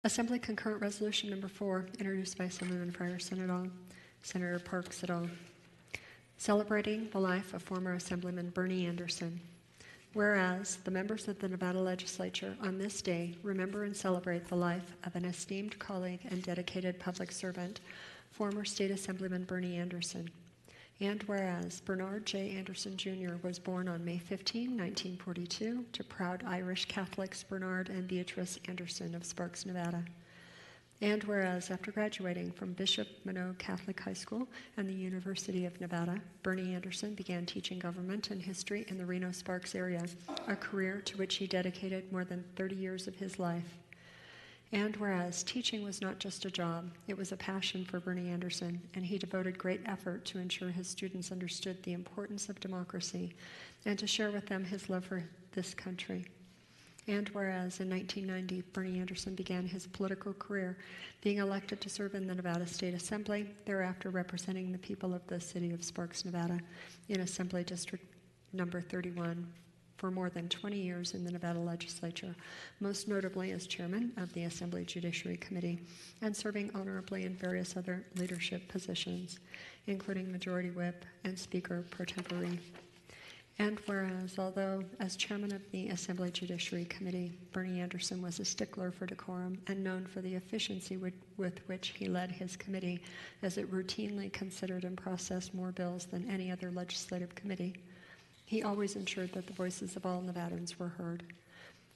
Assembly Concurrent Resolution Number 4, introduced by Assemblyman Frierson et al., Senator Parks et al. Celebrating the life of former Assemblyman Bernie Anderson. Whereas the members of the Nevada Legislature on this day remember and celebrate the life of an esteemed colleague and dedicated public servant, former State Assemblyman Bernie Anderson. And whereas Bernard J. Anderson Jr. was born on May 15, 1942, to proud Irish Catholics Bernard and Beatrice Anderson of Sparks, Nevada. And whereas after graduating from Bishop Manogue Catholic High School and the University of Nevada, Bernie Anderson began teaching government and history in the Reno-Sparks area, a career to which he dedicated more than 30 years of his life. And whereas teaching was not just a job, it was a passion for Bernie Anderson, and he devoted great effort to ensure his students understood the importance of democracy and to share with them his love for this country. And whereas in 1990, Bernie Anderson began his political career, being elected to serve in the Nevada State Assembly, thereafter representing the people of the city of Sparks, Nevada, in Assembly District Number 31, for more than 20 years in the Nevada Legislature, most notably as chairman of the Assembly Judiciary Committee, and serving honorably in various other leadership positions, including Majority Whip and Speaker pro tempore. And whereas, although as chairman of the Assembly Judiciary Committee, Bernie Anderson was a stickler for decorum and known for the efficiency with which he led his committee, as it routinely considered and processed more bills than any other legislative committee, he always ensured that the voices of all Nevadans were heard.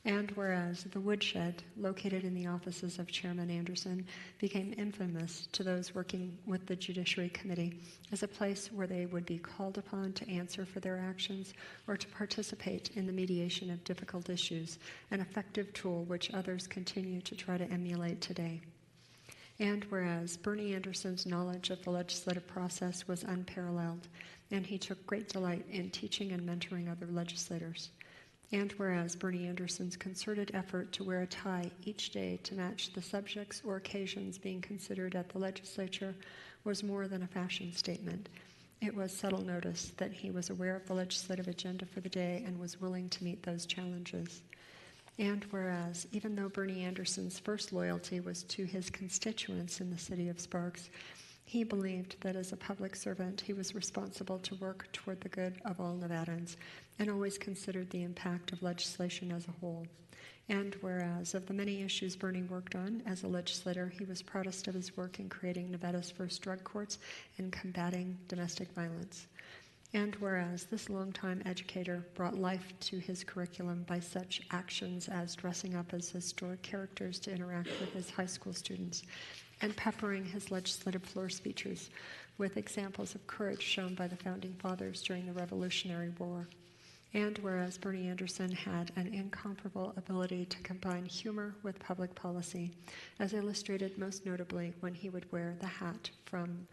And whereas the woodshed, located in the offices of Chairman Anderson, became infamous to those working with the Judiciary Committee as a place where they would be called upon to answer for their actions or to participate in the mediation of difficult issues, an effective tool which others continue to try to emulate today. And whereas Bernie Anderson's knowledge of the legislative process was unparalleled, and he took great delight in teaching and mentoring other legislators. And whereas Bernie Anderson's concerted effort to wear a tie each day to match the subjects or occasions being considered at the legislature was more than a fashion statement. It was subtle notice that he was aware of the legislative agenda for the day and was willing to meet those challenges. And whereas, even though Bernie Anderson's first loyalty was to his constituents in the city of Sparks, he believed that as a public servant, he was responsible to work toward the good of all Nevadans and always considered the impact of legislation as a whole. And whereas of the many issues Bernie worked on as a legislator, he was proudest of his work in creating Nevada's first drug courts and combating domestic violence. And whereas this longtime educator brought life to his curriculum by such actions as dressing up as historic characters to interact with his high school students, and peppering his legislative floor speeches with examples of courage shown by the Founding Fathers during the Revolutionary War. And whereas Bernie Anderson had an incomparable ability to combine humor with public policy, as illustrated most notably when he would wear the hat from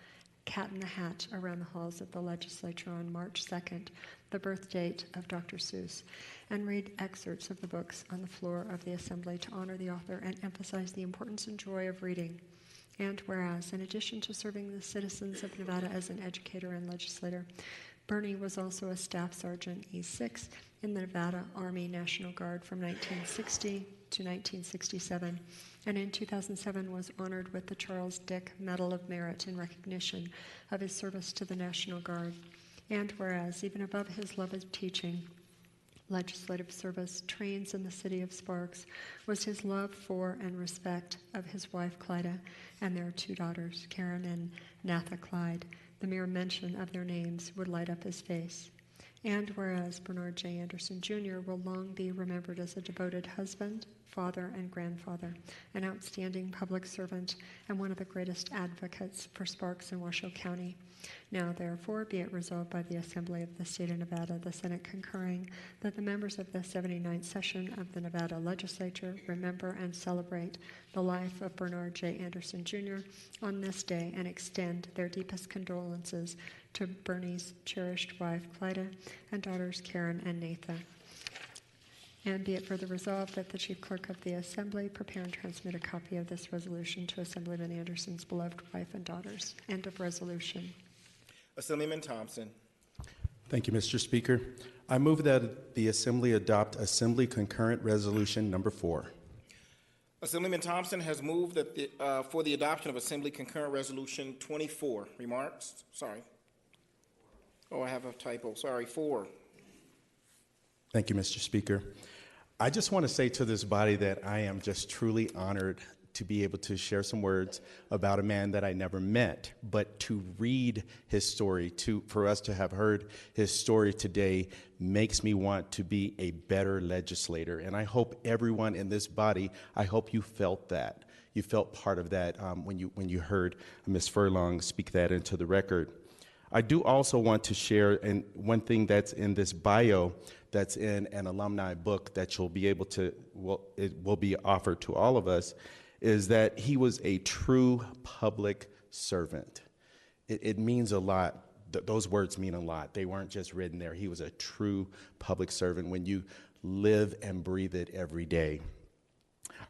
Cat in the Hat around the halls of the legislature on March 2nd, the birth date of Dr. Seuss, and read excerpts of the books on the floor of the assembly to honor the author and emphasize the importance and joy of reading. And whereas, in addition to serving the citizens of Nevada as an educator and legislator, Bernie was also a staff sergeant E6 in the Nevada Army National Guard from 1960 to 1967, and in 2007 was honored with the Charles Dick Medal of Merit in recognition of his service to the National Guard. And whereas, even above his love of teaching, legislative service, trains in the city of Sparks, was his love for and respect of his wife Clyda and their two daughters, Karen and Natha Clyde. The mere mention of their names would light up his face. And whereas Bernard J. Anderson Jr. will long be remembered as a devoted husband, father, and grandfather, an outstanding public servant, and one of the greatest advocates for Sparks and Washoe County. Now, therefore, be it resolved by the Assembly of the State of Nevada, the Senate concurring, that the members of the 79th session of the Nevada Legislature remember and celebrate the life of Bernard J. Anderson Jr. on this day and extend their deepest condolences to Bernie's cherished wife, Clyda, and daughters, Karen and Natha. And be it further resolved that the Chief Clerk of the Assembly prepare and transmit a copy of this resolution to Assemblyman Anderson's beloved wife and daughters. End of resolution. Assemblyman Thompson. Thank you, Mr. Speaker. I move that the Assembly adopt Assembly Concurrent Resolution Number 4. Assemblyman Thompson has moved that for the adoption of Assembly Concurrent Resolution 24. Remarks? Sorry. Oh, I have a typo. Sorry, 4. Thank you, Mr. Speaker. I just want to say to this body that I am just truly honored to be able to share some words about a man that I never met, but to read his story, for us to have heard his story today makes me want to be a better legislator. And I hope everyone in this body, I hope you felt that. You felt part of that when you heard Ms. Furlong speak that into the record. I do also want to share, and one thing that's in this bio, that's in an alumni book that you'll be able to, it will be offered to all of us, is that he was a true public servant. It means a lot. Those words mean a lot. They weren't just written there. He was a true public servant when you live and breathe it every day.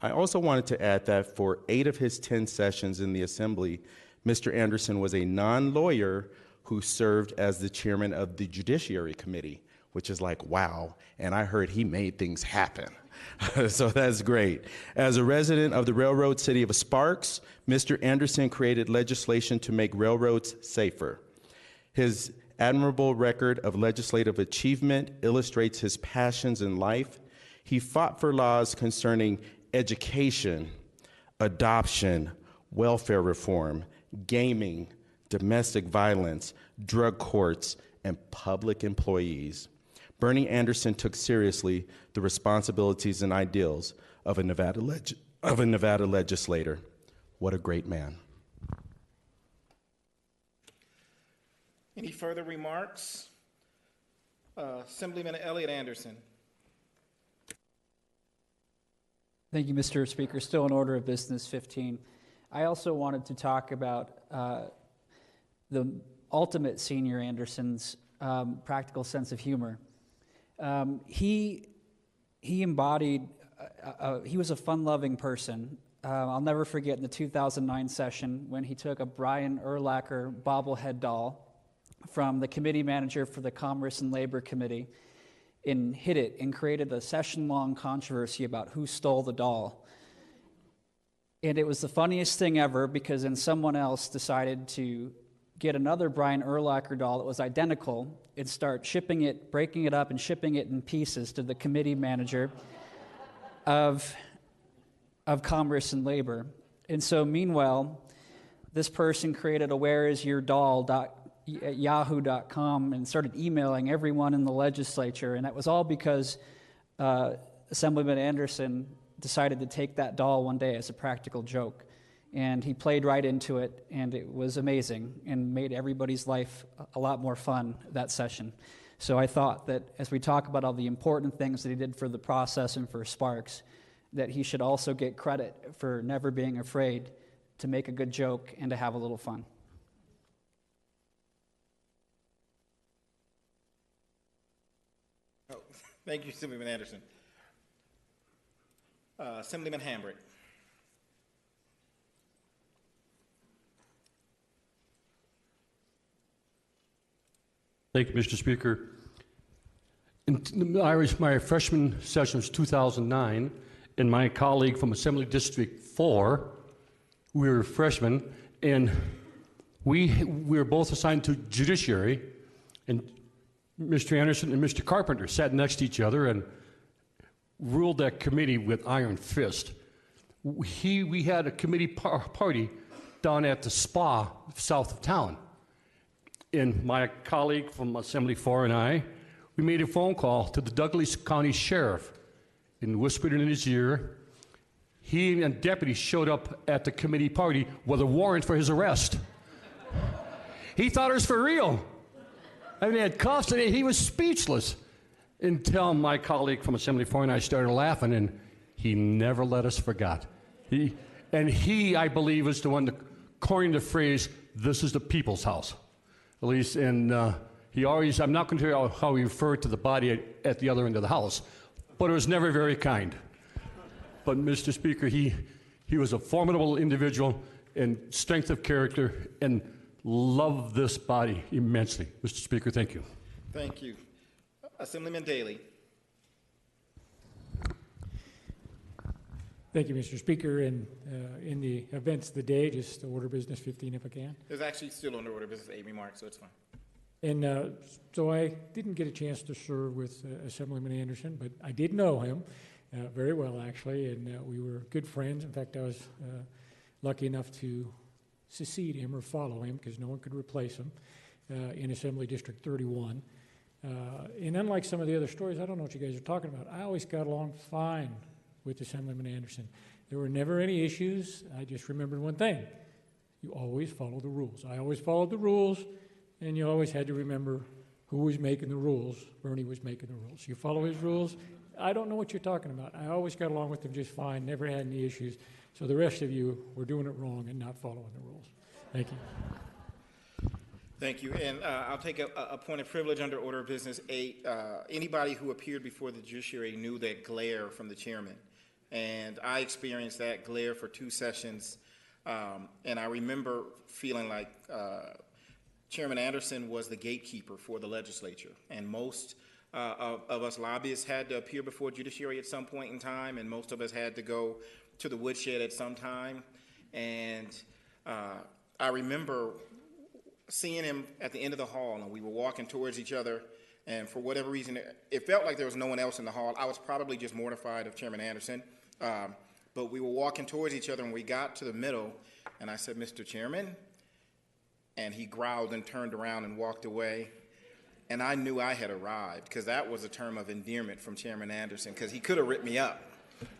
I also wanted to add that for 8 of his 10 sessions in the Assembly, Mr. Anderson was a non-lawyer who served as the chairman of the Judiciary Committee, which is like, wow. And I heard he made things happen. So that's great. As a resident of the railroad city of Sparks, Mr. Anderson created legislation to make railroads safer. His admirable record of legislative achievement illustrates his passions in life. He fought for laws concerning education, adoption, welfare reform, gaming, domestic violence, drug courts, and public employees. Bernie Anderson took seriously the responsibilities and ideals of a Nevada legislator. What a great man. Any further remarks? Assemblyman Elliott Anderson. Thank you, Mr. Speaker. Still in order of business 15. I also wanted to talk about the ultimate senior Anderson's practical sense of humor. He embodied, he was a fun-loving person. I'll never forget in the 2009 session when he took a Brian Urlacher bobblehead doll from the committee manager for the Commerce and Labor Committee and hid it and created a session-long controversy about who stole the doll. And it was the funniest thing ever because then someone else decided to get another Brian Urlacher doll that was identical and start shipping it, breaking it up and shipping it in pieces to the committee manager of Commerce and Labor. And so meanwhile, this person created a whereisyourdoll.yahoo.com and started emailing everyone in the legislature, and that was all because Assemblyman Anderson decided to take that doll one day as a practical joke. And he played right into it, and it was amazing and made everybody's life a lot more fun that session. So I thought that as we talk about all the important things that he did for the process and for Sparks, that he should also get credit for never being afraid to make a good joke and to have a little fun. Oh, thank you, Assemblyman Anderson. Assemblyman Hambrick. Thank you, Mr. Speaker. My freshman session was 2009, and my colleague from Assembly District 4, we were freshmen, and we were both assigned to Judiciary, and Mr. Anderson and Mr. Carpenter sat next to each other and ruled that committee with iron fist. We had a committee party down at the spa south of town. And my colleague from Assembly 4 and I, we made a phone call to the Douglas County Sheriff and whispered in his ear. He and deputies showed up at the committee party with a warrant for his arrest. He thought it was for real. I mean, they had cuffs and he was speechless until my colleague from Assembly 4 and I started laughing, and he never let us forget. He, I believe, is the one that coined the phrase, "This is the people's house." At least, and he always, I'm not going to tell you how he referred to the body at the other end of the house, but it was never very kind. But Mr. Speaker, he was a formidable individual and strength of character and loved this body immensely. Mr. Speaker, thank you. Thank you. Assemblyman Daley. Thank you, Mr. Speaker. And in the events of the day, just order business 15 if I can. There's actually still on the order of business 8 remarks, so it's fine. And so I didn't get a chance to serve with Assemblyman Anderson, but I did know him very well, actually, and we were good friends. In fact, I was lucky enough to succeed him or follow him because no one could replace him in Assembly District 31. And unlike some of the other stories, I don't know what you guys are talking about. I always got along fine with Assemblyman Anderson. There were never any issues. I just remembered one thing. You always follow the rules. I always followed the rules, and you always had to remember who was making the rules. Bernie was making the rules. You follow his rules. I don't know what you're talking about. I always got along with him just fine, never had any issues. So the rest of you were doing it wrong and not following the rules. Thank you. Thank you. And I'll take a point of privilege under order of business 8. Anybody who appeared before the judiciary knew that glare from the chairman. And I experienced that glare for 2 sessions. And I remember feeling like Chairman Anderson was the gatekeeper for the legislature. And most of us lobbyists had to appear before judiciary at some point in time, and most of us had to go to the woodshed at some time. And I remember seeing him at the end of the hall, and we were walking towards each other, and for whatever reason, it felt like there was no one else in the hall. I was probably just mortified of Chairman Anderson, but we were walking towards each other, and we got to the middle, and I said, "Mr. Chairman," and he growled and turned around and walked away, and I knew I had arrived, because that was a term of endearment from Chairman Anderson, because he could have ripped me up,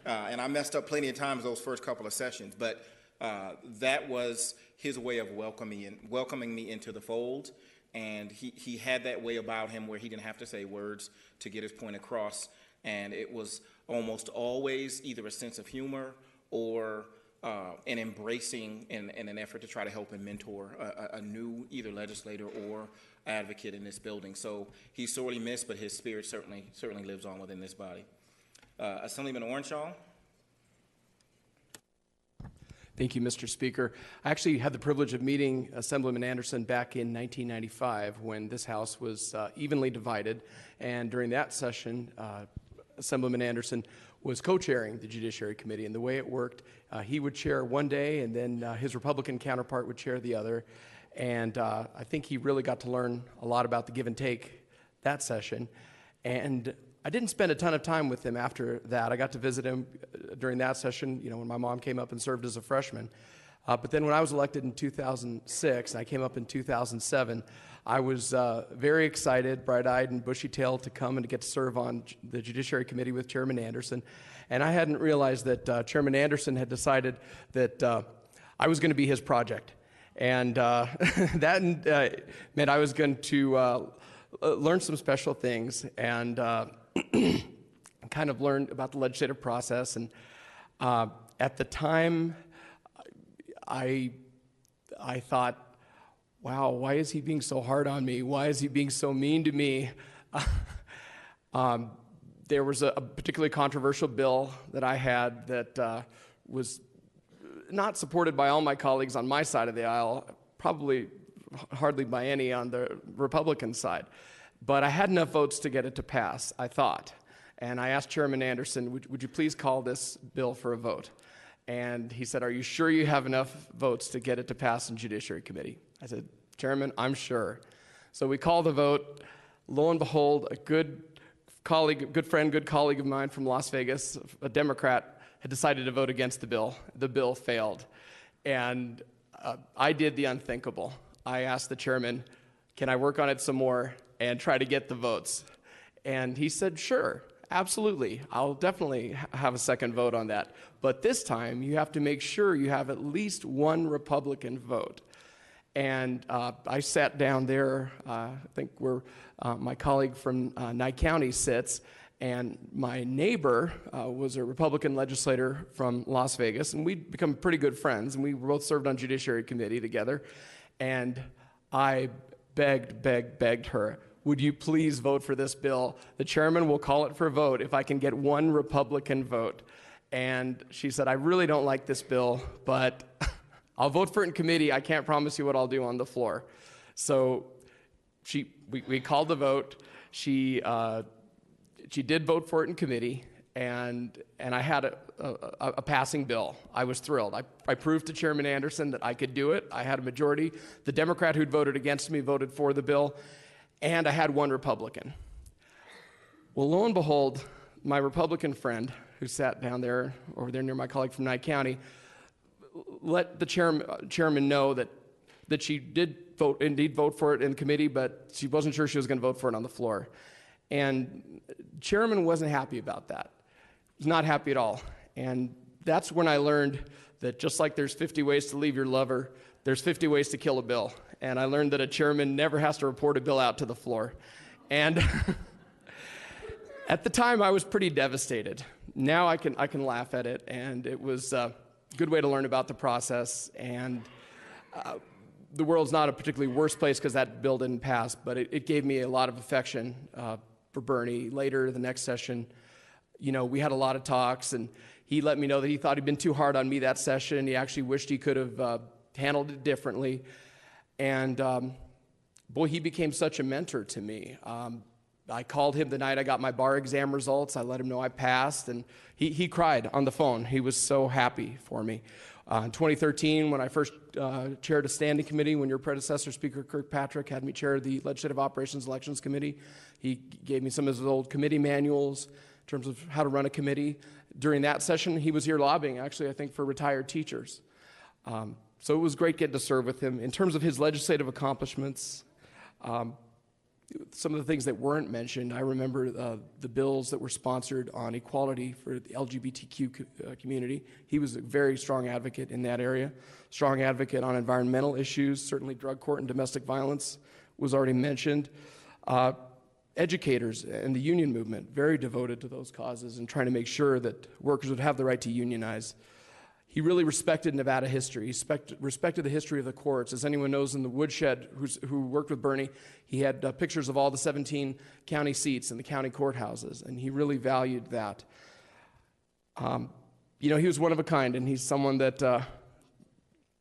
and I messed up plenty of times those first couple of sessions, but that was his way of welcoming me into the fold, and he had that way about him where he didn't have to say words to get his point across, and it was almost always either a sense of humor or an embracing and an effort to try to help and mentor a new either legislator or advocate in this building. So he's sorely missed, but his spirit certainly lives on within this body. Assemblyman Orenshaw. Thank you, Mr. Speaker. I actually had the privilege of meeting Assemblyman Anderson back in 1995 when this House was evenly divided, and during that session, Assemblyman Anderson was co-chairing the Judiciary Committee, and the way it worked, he would chair one day, and then his Republican counterpart would chair the other, and I think he really got to learn a lot about the give and take that session, and I didn't spend a ton of time with him after that. I got to visit him during that session, when my mom came up and served as a freshman. But then when I was elected in 2006, and I came up in 2007, I was very excited, bright-eyed and bushy-tailed to come and to get to serve on the Judiciary Committee with Chairman Anderson. And I hadn't realized that Chairman Anderson had decided that I was going to be his project. And that meant I was going to learn some special things and kind of learned about the legislative process. And at the time, I thought, wow, why is he being so hard on me? Why is he being so mean to me? There was a particularly controversial bill that I had that was not supported by all my colleagues on my side of the aisle, probably hardly by any on the Republican side. But I had enough votes to get it to pass, I thought. And I asked Chairman Anderson, would you please call this bill for a vote? And he said, "Are you sure you have enough votes to get it to pass in Judiciary Committee?" I said, "Chairman, I'm sure." So we called the vote. Lo and behold, a good colleague, good friend, good colleague of mine from Las Vegas, a Democrat, had decided to vote against the bill. The bill failed. And I did the unthinkable. I asked the chairman, "Can I work on it some more and try to get the votes?" And he said, "Sure, absolutely. I'll definitely have a second vote on that. But this time, you have to make sure you have at least one Republican vote." And I sat down there, I think where my colleague from Nye County sits, and my neighbor was a Republican legislator from Las Vegas, and we'd become pretty good friends, and we both served on Judiciary Committee together. And I begged her, "Would you please vote for this bill? The chairman will call it for a vote if I can get one Republican vote." And she said, "I really don't like this bill, but I'll vote for it in committee. I can't promise you what I'll do on the floor." So we called the vote. She did vote for it in committee, and I had a passing bill. I was thrilled. I proved to Chairman Anderson that I could do it. I had a majority. The Democrat who'd voted against me voted for the bill, and I had one Republican. Well, lo and behold, my Republican friend, who sat down there, over there near my colleague from Nye County, let the chairman know that she did indeed vote for it in committee, but she wasn't sure she was going to vote for it on the floor. And chairman wasn't happy about that. He was not happy at all. And that's when I learned that just like there's 50 ways to leave your lover, there's 50 ways to kill a bill. And I learned that a chairman never has to report a bill out to the floor. And at the time, I was pretty devastated. Now I can laugh at it, and it was a good way to learn about the process. And the world's not a particularly worse place because that bill didn't pass, but it gave me a lot of affection for Bernie. Later, the next session, we had a lot of talks, and he let me know that he thought he'd been too hard on me that session. He actually wished he could have handled it differently. And boy, he became such a mentor to me. I called him the night I got my bar exam results. I let him know I passed, and he cried on the phone. He was so happy for me. In 2013, when I first chaired a standing committee, when your predecessor, Speaker Kirkpatrick, had me chair the Legislative Operations Elections Committee, he gave me some of his old committee manuals in terms of how to run a committee. During that session, he was here lobbying, actually, I think, for retired teachers. So it was great getting to serve with him. In terms of his legislative accomplishments, some of the things that weren't mentioned, I remember the bills that were sponsored on equality for the LGBTQ community. He was a very strong advocate in that area, strong advocate on environmental issues, certainly drug court and domestic violence was already mentioned. Educators and the union movement, very devoted to those causes and trying to make sure that workers would have the right to unionize. He really respected Nevada history. He respected the history of the courts. As anyone knows, in the woodshed who worked with Bernie, he had pictures of all the 17 county seats and the county courthouses, and he really valued that. He was one of a kind, and he's someone that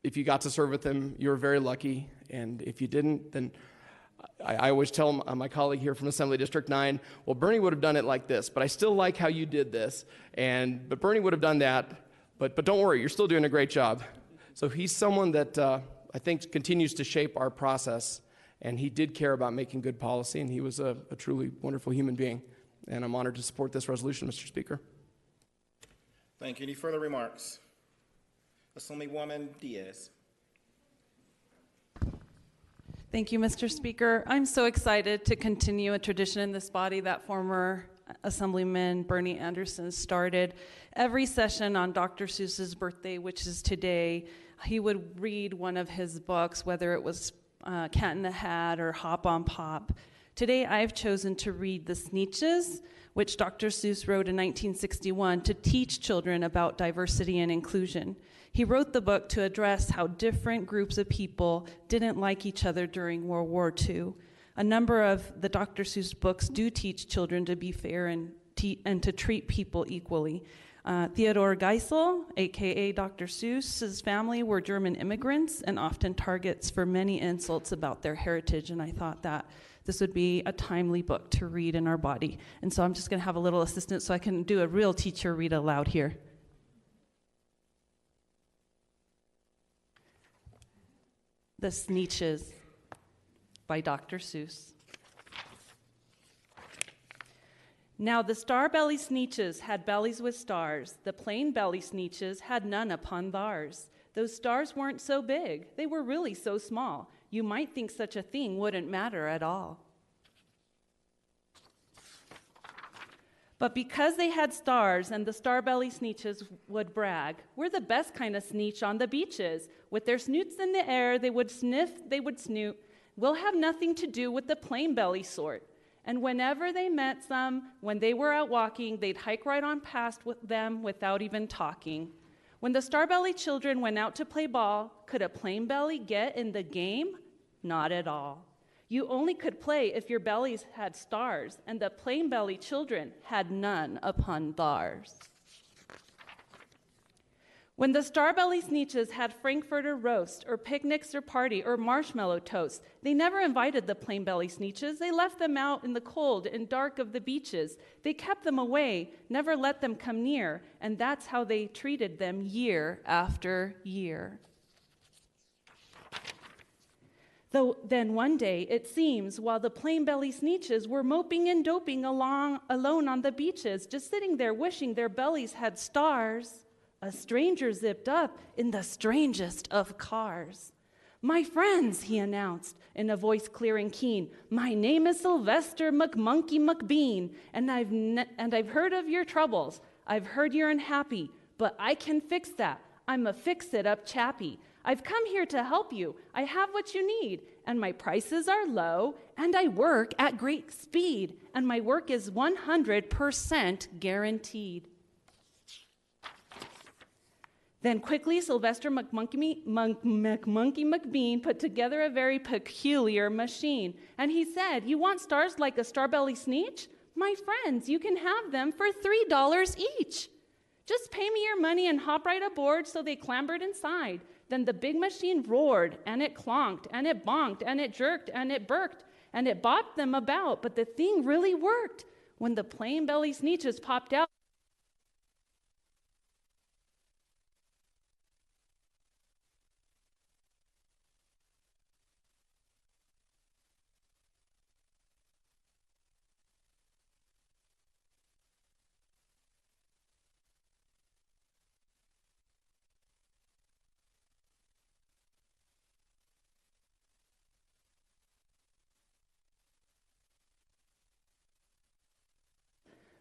if you got to serve with him, you were very lucky, and if you didn't, then I always tell my colleague here from Assembly District 9, well, Bernie would have done it like this, but I still like how you did this, but Bernie would have done that. But don't worry, you're still doing a great job. So he's someone that I think continues to shape our process, and he did care about making good policy, and he was a truly wonderful human being. And I'm honored to support this resolution, Mr. Speaker. Thank you. Any further remarks? Assemblywoman Diaz. Thank you, Mr. Speaker. I'm so excited to continue a tradition in this body that former Assemblyman Bernie Anderson started. Every session on Dr. Seuss's birthday, which is today, he would read one of his books, whether it was Cat in the Hat or Hop on Pop. Today, I've chosen to read The Sneetches, which Dr. Seuss wrote in 1961 to teach children about diversity and inclusion. He wrote the book to address how different groups of people didn't like each other during World War II. A number of the Dr. Seuss books do teach children to be fair and to treat people equally. Theodore Geisel, aka Dr. Seuss's family, were German immigrants and often targets for many insults about their heritage, and I thought that this would be a timely book to read in our body. And so I'm just going to have a little assistance so I can do a real teacher read aloud here. The Sneetches by Dr. Seuss. Now the star-belly Sneetches had bellies with stars. The plain belly Sneetches had none upon theirs. Those stars weren't so big. They were really so small. You might think such a thing wouldn't matter at all. But because they had stars and the star-belly Sneetches would brag, we're the best kind of Sneetch on the beaches. With their snoots in the air, they would sniff, they would snoot. We'll have nothing to do with the plain belly sort. And whenever they met some, when they were out walking, they'd hike right on past with them without even talking. When the star-belly children went out to play ball, could a plain belly get in the game? Not at all. You only could play if your bellies had stars, and the plain belly children had none upon theirs. When the Starbelly Sneetches had Frankfurter roast, or picnics or party, or marshmallow toast, they never invited the plain belly Sneetches. They left them out in the cold and dark of the beaches. They kept them away, never let them come near, and that's how they treated them year after year. Though then one day, it seems, while the plain belly Sneetches were moping and doping alone on the beaches, just sitting there wishing their bellies had stars, a stranger zipped up in the strangest of cars. "My friends," he announced in a voice clear and keen, "my name is Sylvester McMonkey McBean, and I've heard of your troubles. I've heard you're unhappy, but I can fix that. I'm a fix-it-up chappie. I've come here to help you. I have what you need, and my prices are low, and I work at great speed, and my work is 100% guaranteed." Then quickly, Sylvester McMonkey McBean put together a very peculiar machine. And he said, "You want stars like a Starbelly Sneetch? My friends, you can have them for $3 each. Just pay me your money and hop right aboard." So they clambered inside. Then the big machine roared, and it clonked, and it bonked, and it jerked, and it burked, and it bopped them about. But the thing really worked. When the plain belly Sneetches popped out,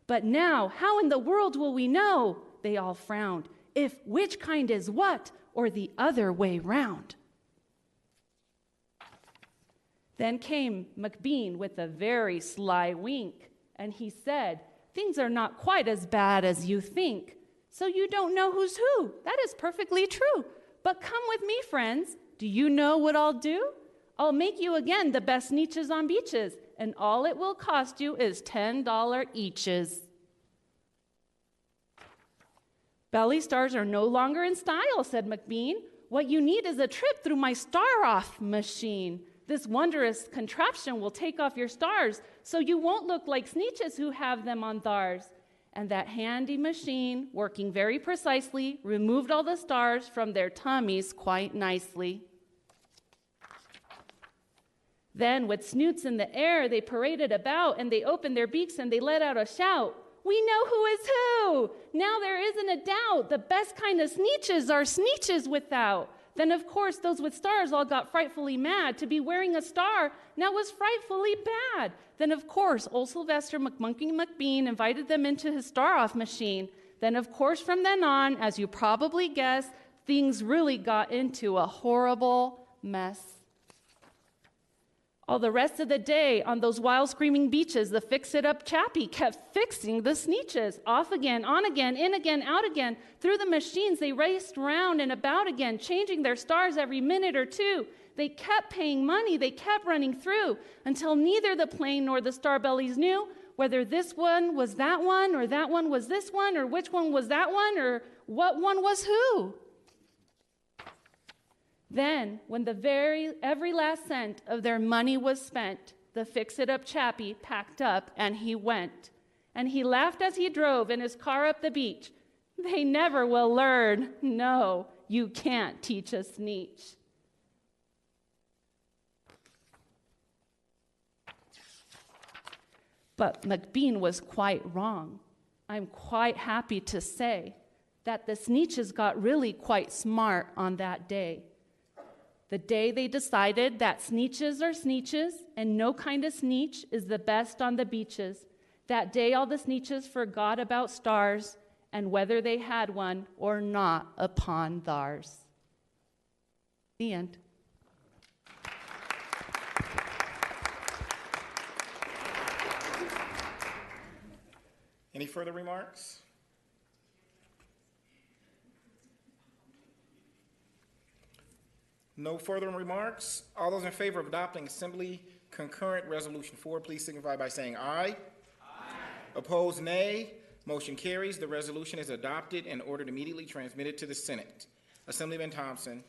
"But now, how in the world will we know," they all frowned, "if which kind is what, or the other way round?" Then came McBean with a very sly wink, and he said, "Things are not quite as bad as you think. So you don't know who's who. That is perfectly true. But come with me, friends. Do you know what I'll do? I'll make you again the best Sneetches on beaches, and all it will cost you is $10 eaches." "Belly stars are no longer in style," said McBean. "What you need is a trip through my star-off machine. This wondrous contraption will take off your stars, so you won't look like Sneetches who have them on thars." And that handy machine, working very precisely, removed all the stars from their tummies quite nicely. Then, with snoots in the air, they paraded about, and they opened their beaks, and they let out a shout. "We know who is who! Now there isn't a doubt. The best kind of Sneetches are Sneetches without." Then, of course, those with stars all got frightfully mad. To be wearing a star now was frightfully bad. Then, of course, old Sylvester McMonkey McBean invited them into his star-off machine. Then, of course, from then on, as you probably guessed, things really got into a horrible mess. All the rest of the day, on those wild screaming beaches, the fix-it-up chappie kept fixing the Sneetches. Off again, on again, in again, out again. Through the machines, they raced round and about again, changing their stars every minute or two. They kept paying money, they kept running through, until neither the plain nor the Starbellies knew whether this one was that one, or that one was this one, or which one was that one, or what one was who. Then, when every last cent of their money was spent, the fix-it-up chappie packed up and he went. And he laughed as he drove in his car up the beach. "They never will learn. No, you can't teach a Sneetch." But McBean was quite wrong. I'm quite happy to say that the Sneetches got really quite smart on that day. The day they decided that Sneetches are Sneetches and no kind of Sneetch is the best on the beaches. That day all the Sneetches forgot about stars and whether they had one or not upon theirs. The end. Any further remarks? No further remarks. All those in favor of adopting Assembly Concurrent Resolution 4, please signify by saying aye. Aye. Opposed, nay. Motion carries. The resolution is adopted and ordered immediately transmitted to the Senate. Assemblyman Thompson,